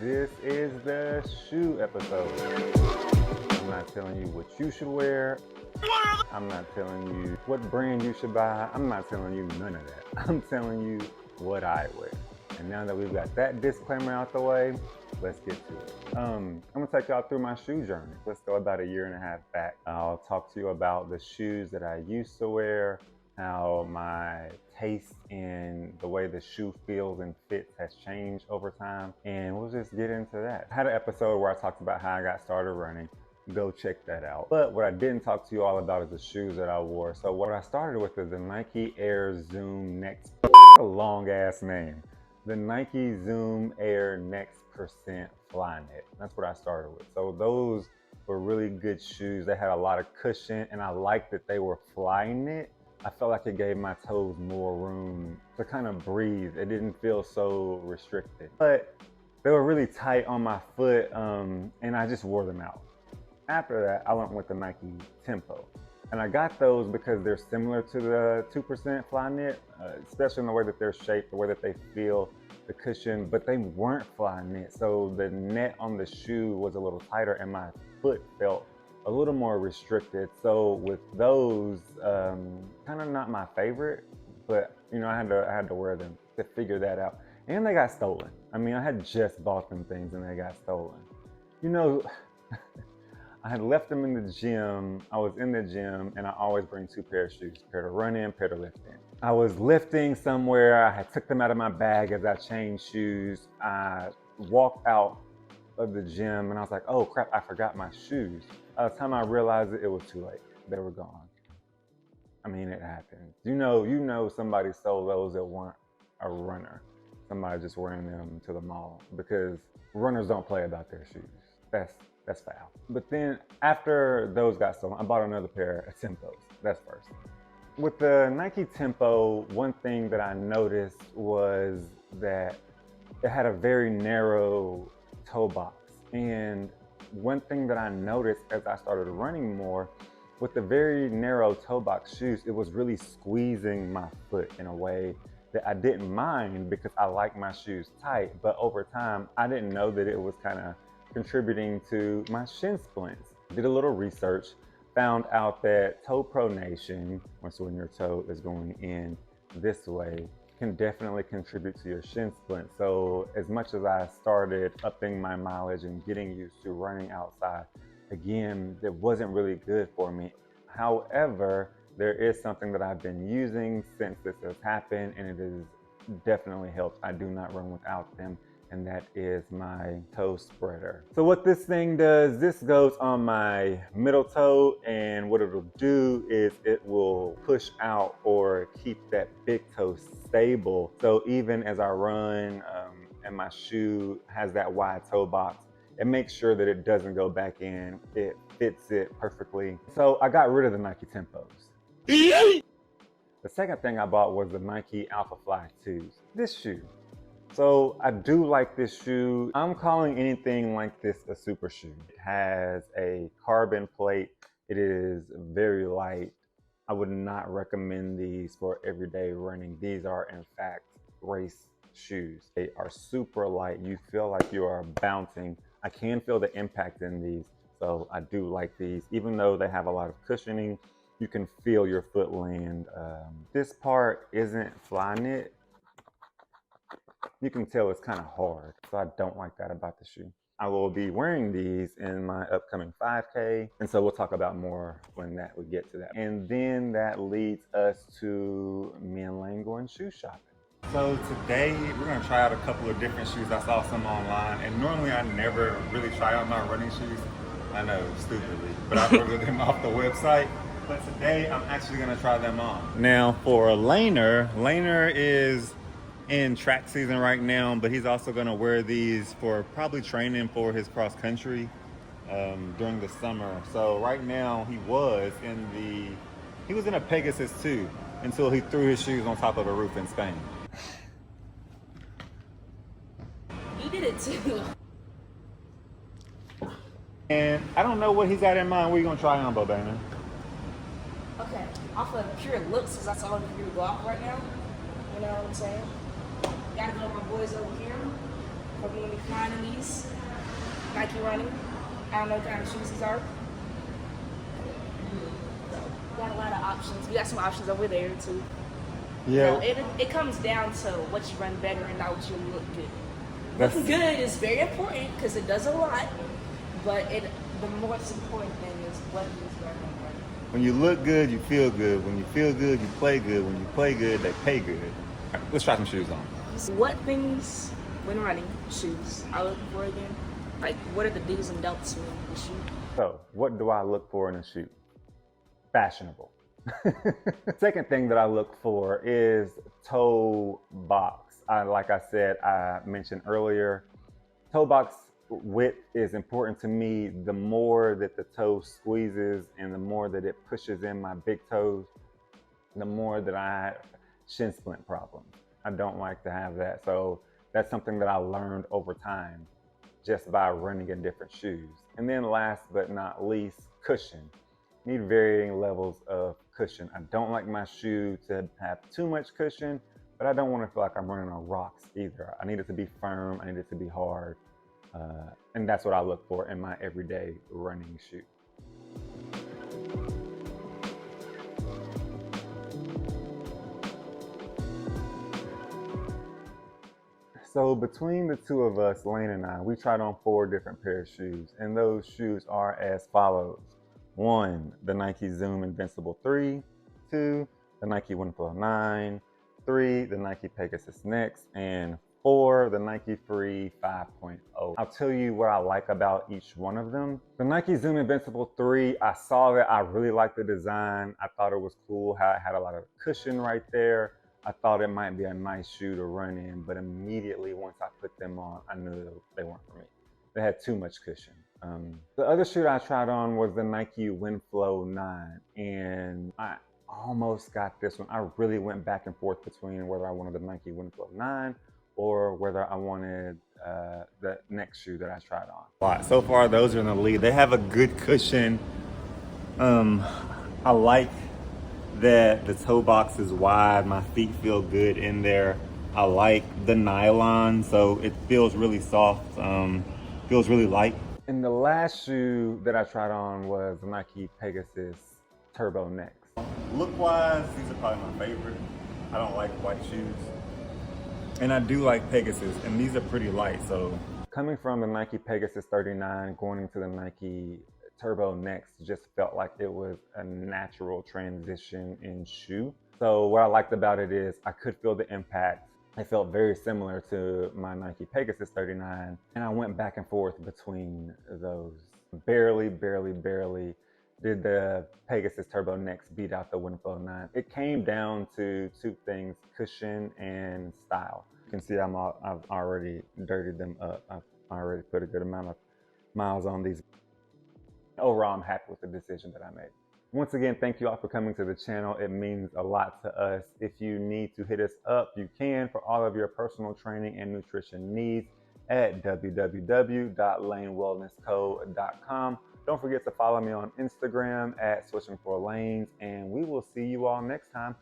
This is the shoe episode. I'm not telling you what you should wear. I'm not telling you what brand you should buy. I'm not telling you none of that. I'm telling you what I wear. And now that we've got that disclaimer out the way, let's get to it. I'm gonna take y'all through my shoe journey. Let's go about 1.5 years back. I'll talk to you about the shoes that I used to wear, how my taste in the way the shoe feels and fits has changed over time, and we'll just get into that. I had an episode where I talked about how I got started running. Go check that out. But what I didn't talk to you all about is the shoes that I wore. So what I started with is the Nike Air Zoom Next, a long ass name. The Nike Zoom Air Next Percent Flyknit. That's what I started with. So those were really good shoes. They had a lot of cushion, and I liked that they were Flyknit. I felt like it gave my toes more room to kind of breathe. It didn't feel so restricted. But they were really tight on my foot, and I just wore them out. After that, I went with the Nike Tempo. And I got those because they're similar to the 2% Flyknit, especially in the way that they're shaped, the way that they feel, the cushion, but they weren't Flyknit. So the net on the shoe was a little tighter and my foot felt a little more restricted. So with those, kind of not my favorite, but you know, I had to wear them to figure that out. And they got stolen. I mean, I had just bought them things and they got stolen. You know, I had left them in the gym. I was in the gym and I always bring 2 pairs of shoes, pair to run in, pair to lift in. I was lifting somewhere. I had took them out of my bag as I changed shoes. I walked out of the gym and I was like, oh crap, I forgot my shoes. By the time I realized it was too late. They were gone. I mean, it happened. You know somebody stole those that weren't a runner. Somebody just wearing them to the mall, because runners don't play about their shoes. That's foul. But then after those got stolen, I bought another pair of Tempos. That's first. With the Nike Tempo, one thing that I noticed was that it had a very narrow toe box. And one thing that I noticed as I started running more, with the very narrow toe box shoes, it was really squeezing my foot in a way that I didn't mind, because I like my shoes tight. But over time, I didn't know that it was kind of contributing to my shin splints. Did a little research, found out that toe pronation, so when your toe is going in this way, can definitely contribute to your shin splint. So as much as I started upping my mileage and getting used to running outside, again, that wasn't really good for me. However, there is something that I've been using since this has happened, and it has definitely helped. I do not run without them, and that is my toe spreader. So what this thing does, this goes on my middle toe, and what it'll do is it will push out or keep that big toe stable. So even as I run and my shoe has that wide toe box, it makes sure that it doesn't go back in. It fits it perfectly. So I got rid of the Nike Tempos. The second thing I bought was the Nike Alpha Fly 2s. This shoe. So I do like this shoe. I'm calling anything like this a super shoe. It has a carbon plate. It is very light. I would not recommend these for everyday running. These are in fact race shoes. They are super light. You feel like you are bouncing. I can feel the impact in these. So I do like these. Even though they have a lot of cushioning, you can feel your foot land. This part isn't Flyknit. You can tell it's kind of hard, so I don't like that about the shoe. I will be wearing these in my upcoming 5K, and so we'll talk about more when we get to that. And then that leads us to me and Lane going shoe shopping. So today we're gonna try out a couple of different shoes. I saw some online, and normally I never really try out my running shoes. I know, stupidly, but I ordered them off the website. But today I'm actually gonna try them on. Now for Laner is in track season right now, but he's also gonna wear these for probably training for his cross country during the summer. So right now he was in a Pegasus 2 until he threw his shoes on top of a roof in Spain. You did it too. And I don't know what he's got in mind. What are you gonna try on, Bobana? Okay, off of pure looks, because that's all you go off right now. You know what I'm saying? Gotta go with my boys over here. Hope you want to be flying in these. Nike running. I don't know what kind of shoes these are. We got a lot of options. We got some options over there too. Yeah. You know, it comes down to what you run better and not what you look good. That's- Looking good is very important because it does a lot, but the most important thing is what is running. When you look good, you feel good. When you feel good, you play good. When you play good, they pay good. All right, let's try some shoes on. What things when running shoes I look for again? Like what are the do's and don'ts when you shoe? So, what do I look for in a shoe? Fashionable. Second thing that I look for is toe box. Like I said, I mentioned earlier, toe box width is important to me. The more that the toe squeezes and the more that it pushes in my big toes, the more that I have shin splint problems. I don't like to have that. So that's something that I learned over time just by running in different shoes. And then last but not least, cushion. Need varying levels of cushion. I don't like my shoe to have too much cushion, but I don't want to feel like I'm running on rocks either. I need it to be firm, I need it to be hard. And that's what I look for in my everyday running shoe. So between the two of us, Lane and I, we tried on 4 different pairs of shoes, and those shoes are as follows. 1, the Nike Zoom Invincible 3. 2, the Nike Windflow 9. 3, the Nike Pegasus Next. And 4, the Nike Free 5.0. I'll tell you what I like about each one of them. The Nike Zoom Invincible 3, I saw that, I really liked the design. I thought it was cool how it had a lot of cushion right there. I thought it might be a nice shoe to run in, but immediately once I put them on, I knew they weren't for me. They had too much cushion. The other shoe I tried on was the Nike Windflow 9, and I almost got this one. I really went back and forth between whether I wanted the Nike Windflow 9 or whether I wanted the next shoe that I tried on. So far, those are in the lead. They have a good cushion. I like that the toe box is wide. My feet feel good in there. I like the nylon, so it feels really soft, feels really light. And the last shoe that I tried on was the Nike Pegasus Turbo Next. Look-wise, these are probably my favorite. I don't like white shoes. And I do like Pegasus, and these are pretty light, so. Coming from the Nike Pegasus 39, going into the Nike Turbo Next just felt like it was a natural transition in shoe. So what I liked about it is I could feel the impact. It felt very similar to my Nike Pegasus 39, and I went back and forth between those. Barely did the Pegasus Turbo Next beat out the Windflow 9. It came down to 2 things, cushion and style. You can see I've already dirtied them up. I've already put a good amount of miles on these. Overall, I'm happy with the decision that I made. Once again, thank you all for coming to the channel. It means a lot to us. If you need to hit us up, you can for all of your personal training and nutrition needs at www.lanewellnessco.com. Don't forget to follow me on Instagram at Switching for Lanes, and we will see you all next time.